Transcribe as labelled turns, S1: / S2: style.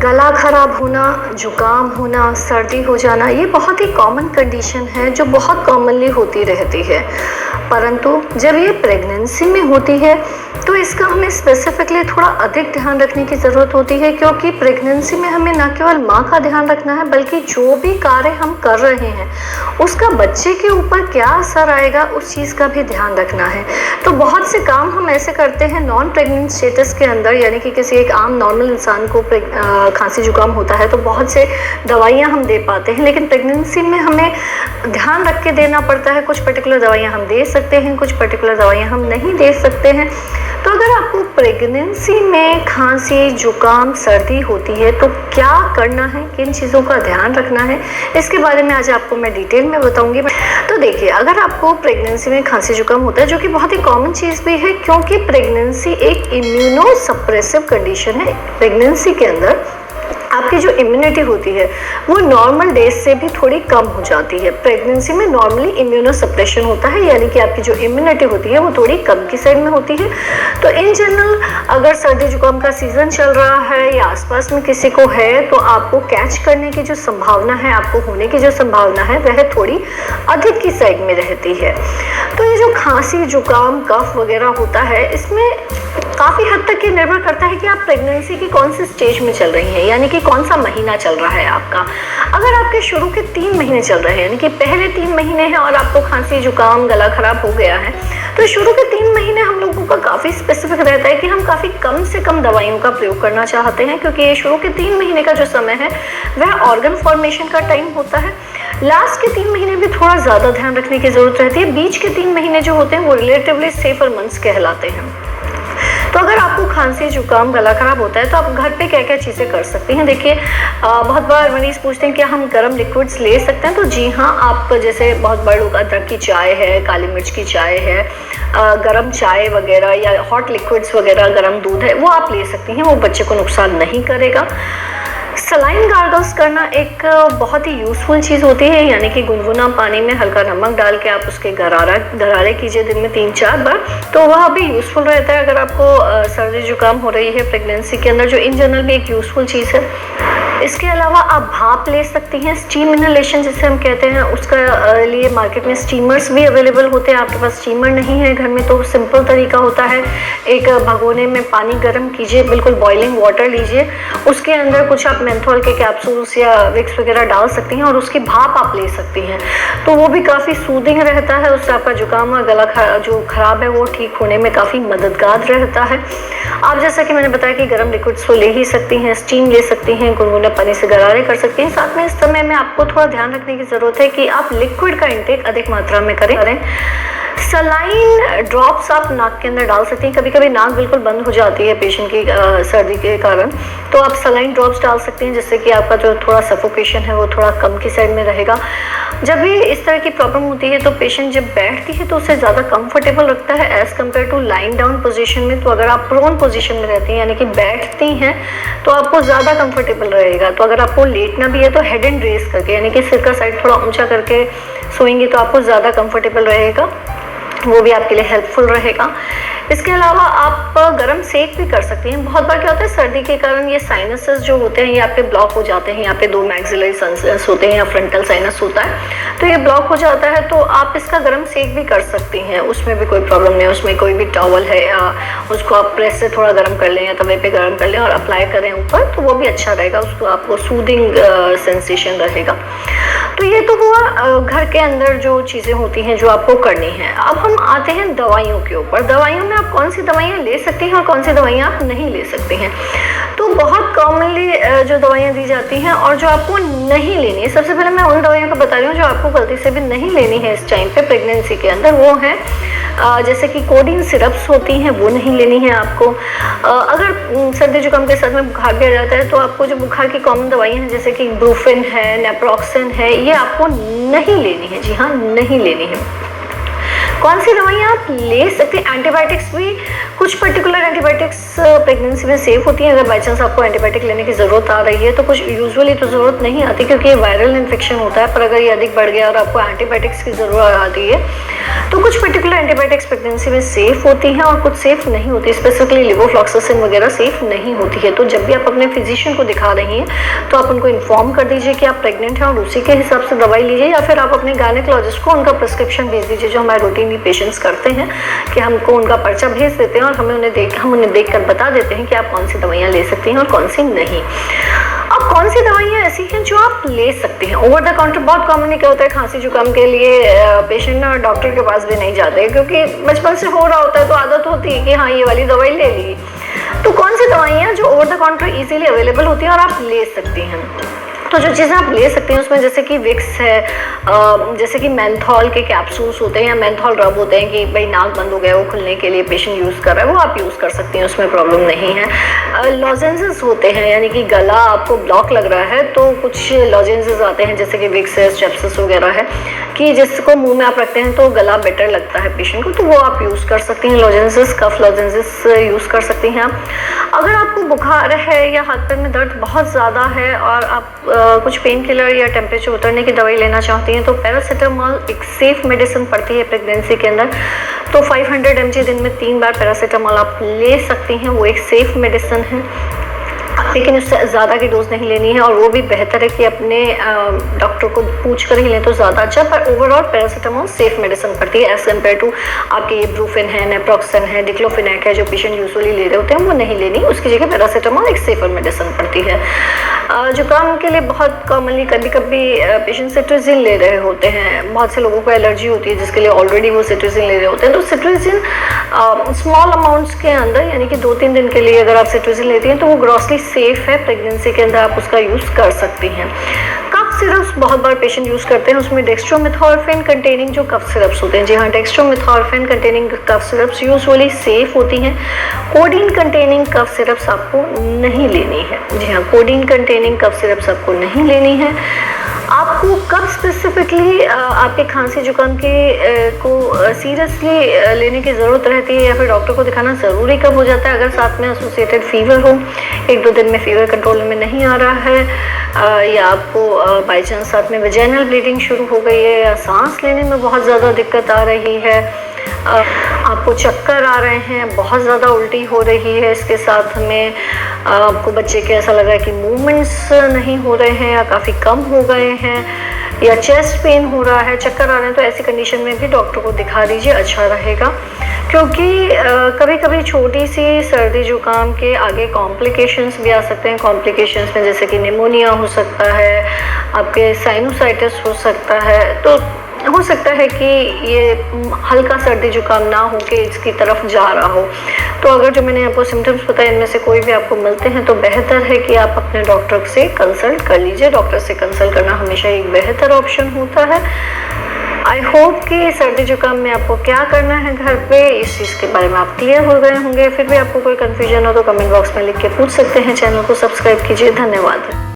S1: गला खराब होना, जुकाम होना, सर्दी हो जाना, ये बहुत ही कॉमन कंडीशन है जो बहुत कॉमनली होती रहती है। परंतु जब ये प्रेगनेंसी में होती है तो इसका हमें स्पेसिफिकली थोड़ा अधिक ध्यान रखने की ज़रूरत होती है, क्योंकि प्रेगनेंसी में हमें न केवल माँ का ध्यान रखना है बल्कि जो भी कार्य हम कर रहे हैं उसका बच्चे के ऊपर क्या असर आएगा उस चीज़ का भी ध्यान रखना है। तो बहुत से काम हम ऐसे करते हैं नॉन प्रेग्नेंट स्टेटस के अंदर, यानी कि किसी एक आम नॉर्मल इंसान को खांसी जुकाम होता है तो बहुत से दवाइयाँ हम दे पाते हैं, लेकिन प्रेगनेंसी में हमें ध्यान रख के देना पड़ता है। कुछ पर्टिकुलर दवाइयाँ हम दे सकते हैं, कुछ पर्टिकुलर दवाइयाँ हम नहीं दे सकते हैं। तो अगर आपको प्रेगनेंसी में खांसी जुकाम सर्दी होती है तो क्या करना है, किन चीज़ों का ध्यान रखना है, इसके बारे में आज आपको मैं डिटेल में बताऊंगी। तो देखिए, अगर आपको प्रेगनेंसी में खांसी जुकाम होता है, जो कि बहुत ही कॉमन चीज़ भी है क्योंकि प्रेगनेंसी एक इम्यूनो सप्रेसिव कंडीशन है। प्रेगनेंसी के अंदर आपकी जो इम्यूनिटी होती है वो नॉर्मल डेज से भी थोड़ी कम हो जाती है। प्रेगनेंसी में नॉर्मली इम्यूनो सप्रेशन होता है, यानी कि आपकी जो इम्यूनिटी होती है वो थोड़ी कम की साइड में होती है। तो इन जनरल अगर सर्दी जुकाम का सीज़न चल रहा है या आसपास में किसी को है तो आपको कैच करने की जो संभावना है, आपको होने की जो संभावना है वह थोड़ी अधिक की साइड में रहती है। तो ये जो खांसी जुकाम कफ वगैरह होता है इसमें काफ़ी हद तक ये निर्भर करता है कि आप प्रेगनेंसी की कौन सी स्टेज में चल रही हैं, यानी कि कौन सा महीना चल रहा है आपका। अगर आपके शुरू के 3 महीने चल रहे हैं, यानी कि पहले 3 महीने हैं और आपको खांसी जुकाम गला खराब हो गया है, तो शुरू के 3 महीने हम लोगों का काफ़ी स्पेसिफिक रहता है कि हम काफ़ी कम से कम दवाइयों का प्रयोग करना चाहते हैं, क्योंकि ये शुरू के 3 महीने का जो समय है वह ऑर्गन फॉर्मेशन का टाइम होता है। लास्ट के 3 महीने भी थोड़ा ज़्यादा ध्यान रखने की ज़रूरत रहती है। बीच के 3 महीने जो होते हैं वो रिलेटिवली सेफर मंथ्स कहलाते हैं। तो अगर आपको खांसी जुकाम गला खराब होता है तो आप घर पे क्या क्या चीज़ें कर सकती हैं। देखिए, बहुत बार मरीज़ पूछते हैं कि हम गर्म लिक्विड्स ले सकते हैं। तो जी हाँ, आप जैसे बहुत बड़े लोग अदरक की चाय है, काली मिर्च की चाय है, गरम चाय वगैरह या हॉट लिक्विड्स वगैरह, गरम दूध है, वो आप ले सकती हैं, वो बच्चे को नुकसान नहीं करेगा। सलाइन गार्गल्स करना एक बहुत ही यूज़फुल चीज़ होती है, यानी कि गुनगुना पानी में हल्का नमक डाल के आप उसके गरारे कीजिए दिन में 3-4 बार, तो वह भी यूज़फुल रहता है अगर आपको सर्दी जुकाम हो रही है प्रेगनेंसी के अंदर, जो इन जनरल भी एक यूज़फुल चीज़ है। इसके अलावा आप भाप ले सकती हैं, स्टीम इनहेलेशन जिसे हम कहते हैं, उसका लिए मार्केट में स्टीमर्स भी अवेलेबल होते हैं। आपके पास स्टीमर नहीं है घर में तो सिंपल तरीका होता है, एक भगोने में पानी गर्म कीजिए, बिल्कुल बॉइलिंग वाटर लीजिए, उसके अंदर कुछ आप मेंथोल के कैप्सूल्स या विक्स वगैरह डाल सकती हैं और उसकी भाप आप ले सकती हैं, तो वो भी काफ़ी सूदिंग रहता है, उससे आपका जुकाम और गला जो खराब है वो ठीक होने में काफ़ी मददगार रहता है। आप जैसा कि मैंने बताया कि गर्म लिक्विड्स तो ले ही सकती हैं, स्टीम ले सकती हैं, गुनगुने पानी से गरारे कर सकती हैं। साथ में इस समय में आपको थोड़ा ध्यान रखने की ज़रूरत है कि आप लिक्विड का इंटेक अधिक मात्रा में करें। सलाइन ड्रॉप्स आप नाक के अंदर डाल सकती हैं। कभी कभी नाक बिल्कुल बंद हो जाती है पेशेंट की सर्दी के कारण, तो आप सलाइन ड्रॉप्स डाल सकती हैं, जिससे कि आपका जो थोड़ा सफोकेशन है वो थोड़ा कम की साइड में रहेगा। जब भी इस तरह की प्रॉब्लम होती है तो पेशेंट जब बैठती है तो उसे ज़्यादा कंफर्टेबल लगता है as compare to lying down position में। तो अगर आप प्रोन पोजीशन में रहती हैं, यानी कि बैठती हैं, तो आपको ज़्यादा कंफर्टेबल रहेगा। तो अगर आपको लेटना भी है तो हेड एंड रेस करके, यानी कि सिर का साइड थोड़ा ऊंचा करके सोएंगे तो आपको ज़्यादा कंफर्टेबल रहेगा, वो भी आपके लिए हेल्पफुल रहेगा। इसके अलावा आप गर्म सेक भी कर सकती हैं। बहुत बार क्या होता है, सर्दी के कारण ये साइनसेस जो होते हैं ये आपके ब्लॉक हो जाते हैं, यहाँ पे 2 मैक्सिलरी साइनस होते हैं या फ्रंटल साइनस होता है, तो ये ब्लॉक हो जाता है, तो आप इसका गर्म सेक भी कर सकती हैं, उसमें भी कोई प्रॉब्लम नहीं है। उसमें कोई भी टॉवल है उसको आप प्रेस से थोड़ा गर्म कर लें या तवे पे गर्म कर लें और अप्लाई करें ऊपर, तो वो भी अच्छा रहेगा, उसको आपको सूदिंग सेंसेशन रहेगा। तो ये तो हुआ घर के अंदर जो चीज़ें होती हैं जो आपको करनी है। अब हम आते हैं दवाइयों के ऊपर। दवाइयों में आप कौन सी दवाइयाँ ले सकती हैं और कौन सी दवाइयाँ आप नहीं ले सकती हैं। तो बहुत कॉमनली जो दवाइयाँ दी जाती हैं और जो आपको नहीं लेनी है, सबसे पहले मैं उन दवाइयों को बता रही हूँ जो आपको गलती से भी नहीं लेनी है इस टाइम पे प्रेगनेंसी के अंदर। वो है जैसे कि कोडिन सिरप्स होती हैं, वो नहीं लेनी है आपको। अगर सर्दी जुकाम के साथ में बुखार भी आ जाता है तो आपको जो बुखार की कॉमन दवाइयाँ हैं जैसे कि ब्रूफिन है, नेप्रोक्सन है, ये आपको नहीं लेनी है। जी हाँ, नहीं लेनी है। कौन सी दवाइयाँ आप ले सकते हैं? एंटीबायोटिक्स भी, कुछ पर्टिकुलर एंटीबायोटिक्स प्रेगनेंसी में सेफ होती हैं। अगर बाई चांस आपको एंटीबायोटिक लेने की ज़रूरत आ रही है तो कुछ यूजुअली तो ज़रूरत नहीं आती, क्योंकि ये वायरल इन्फेक्शन होता है। पर अगर ये अधिक बढ़ गया और आपको एंटीबायोटिक्स की ज़रूरत आती है तो कुछ पर्टिकुलर एंटीबायोटिक्स प्रेगनेंसी में सेफ होती हैं और कुछ सेफ नहीं होती। स्पेसिफिकली लिवोफ्लॉक्सासिन वगैरह सेफ नहीं होती है। तो जब भी आप अपने फिजिशियन को दिखा रही हैं तो आप उनको इन्फॉर्म कर दीजिए कि आप प्रेग्नेंट हैं और उसी के हिसाब से दवाई लीजिए, या फिर आप अपने गायनेकोलॉजिस्ट को उनका प्रिस्क्रिप्शन भेज दीजिए, जो हमारे रूटीनली पेशेंट्स करते हैं कि हमको उनका पर्चा भेज देते हैं और हम उन्हें देख कर बता देते हैं कि आप कौन सी दवाइयाँ ले सकती हैं और कौन सी नहीं। अब कौन सी दवाइयाँ ऐसी हैं जो आप ले सकते हैं ओवर द काउंटर? बहुत कॉमनली क्या होता है, खांसी जुकाम के लिए पेशेंट डॉक्टर के पास भी नहीं जाते, क्योंकि बचपन से हो रहा होता है तो आदत होती है कि हाँ ये वाली दवाई ले ली। तो कौन सी दवाइयाँ जो over the counter easily available होती हैं और आप ले सकती हैं? तो जो चीज़ें आप ले सकते हैं उसमें जैसे कि विक्स है, जैसे कि मेंथॉल के कैप्सूल्स होते हैं या मेंथॉल रब होते हैं कि भाई नाक बंद हो गया, वो खुलने के लिए पेशेंट यूज़ कर रहा है, वो आप यूज़ कर सकती हैं, उसमें प्रॉब्लम नहीं है। लॉजेंसेस होते हैं, यानी कि गला आपको ब्लॉक लग रहा है तो कुछ लॉजेंसेस आते हैं जैसे कि विक्स है, स्ट्रेप्सिस वगैरह है, कि जिसको मुँह में आप रखते हैं तो गला बेटर लगता है पेशेंट को, तो वो आप यूज़ कर सकती हैं। लॉजेंसेस, कफ लॉजेंसेस यूज़ कर सकती हैं आप। अगर आपको बुखार है या हाथ पैर में दर्द बहुत ज़्यादा है और आप कुछ पेन किलर या टेम्परेचर उतरने की दवाई लेना चाहती हैं तो पैरासीटामोल एक सेफ मेडिसिन पड़ती है प्रेगनेंसी के अंदर। तो 500 mg दिन में 3 बार पैरासीटामोल आप ले सकती हैं, वो एक सेफ मेडिसिन है, लेकिन उससे ज़्यादा की डोज नहीं लेनी है। और वो भी बेहतर है कि अपने डॉक्टर को पूछ कर ही लें तो ज़्यादा अच्छा। पर ओवरऑल पैरासीटामोल सेफ मेडिसिन पड़ती है एज़ कम्पेयर टू आपके ये ब्रूफिन है, नेप्रोक्सन है, डिक्लोफिनेक है, जो पेशेंट यूजुअली ले रहे होते हैं वो नहीं लेनी, उसकी जगह पैरासीटामोल एक सेफर मेडिसिन पड़ती है। जुकाम के लिए बहुत कॉमनली कभी कभी पेशेंट सिट्रिजिन ले रहे होते हैं। बहुत से लोगों को एलर्जी होती है जिसके लिए ऑलरेडी वो सिट्रिजिन ले रहे होते हैं, तो सिट्रिजिन स्मॉल अमाउंट्स के अंदर, यानी कि 2-3 दिन के लिए अगर आप सिट्रिजिन लेती हैं तो वो ग्रॉसली सेफ है, प्रेगनेंसी के अंदर आप उसका यूज़ कर सकती हैं। कफ सिरप्स बहुत बार पेशेंट यूज़ करते हैं, उसमें डेक्स्ट्रोमेथॉर्फिन कंटेनिंग जो कफ सिरप्स होते हैं, जी हाँ, डेक्स्ट्रोमेथॉर्फिन कंटेनिंग कफ सिरप्स यूजुअली सेफ होती हैं। कोडीन कंटेनिंग कफ सिरप्स आपको नहीं लेनी है, जी हाँ, कोडीन कंटेनिंग कफ सिरप्स आपको नहीं लेनी है। आपको कब स्पेसिफिकली आपके खांसी जुकाम के को सीरियसली लेने की ज़रूरत रहती है या फिर डॉक्टर को दिखाना ज़रूरी कब हो जाता है? अगर साथ में एसोसिएटेड फीवर हो, 1-2 दिन में फीवर कंट्रोल में नहीं आ रहा है, या आपको बाई चांस साथ में वेजाइनल ब्लीडिंग शुरू हो गई है, या सांस लेने में बहुत ज़्यादा दिक्कत आ रही है, आपको चक्कर आ रहे हैं, बहुत ज़्यादा उल्टी हो रही है, इसके साथ में आपको बच्चे के ऐसा लग रहा है कि मूवमेंट्स नहीं हो रहे हैं या काफ़ी कम हो गए हैं, या चेस्ट पेन हो रहा है, चक्कर आ रहे हैं, तो ऐसी कंडीशन में भी डॉक्टर को दिखा दीजिए, अच्छा रहेगा। क्योंकि कभी कभी छोटी सी सर्दी जुकाम के आगे कॉम्प्लिकेशंस भी आ सकते हैं। कॉम्प्लिकेशंस में जैसे कि निमोनिया हो सकता है, आपके साइनोसाइटिस हो सकता है, तो हो सकता है कि ये हल्का सर्दी जुकाम ना हो के इसकी तरफ जा रहा हो। तो अगर जो मैंने आपको सिम्टम्स बताए इनमें से कोई भी आपको मिलते हैं तो बेहतर है कि आप अपने डॉक्टर से कंसल्ट कर लीजिए। डॉक्टर से कंसल्ट करना हमेशा एक बेहतर ऑप्शन होता है। आई होप कि सर्दी जुकाम में आपको क्या करना है घर पे, इस चीज़ के बारे में आप क्लियर हो गए होंगे। फिर भी आपको कोई कन्फ्यूजन हो तो कमेंट बॉक्स में लिख के पूछ सकते हैं। चैनल को सब्सक्राइब कीजिए। धन्यवाद।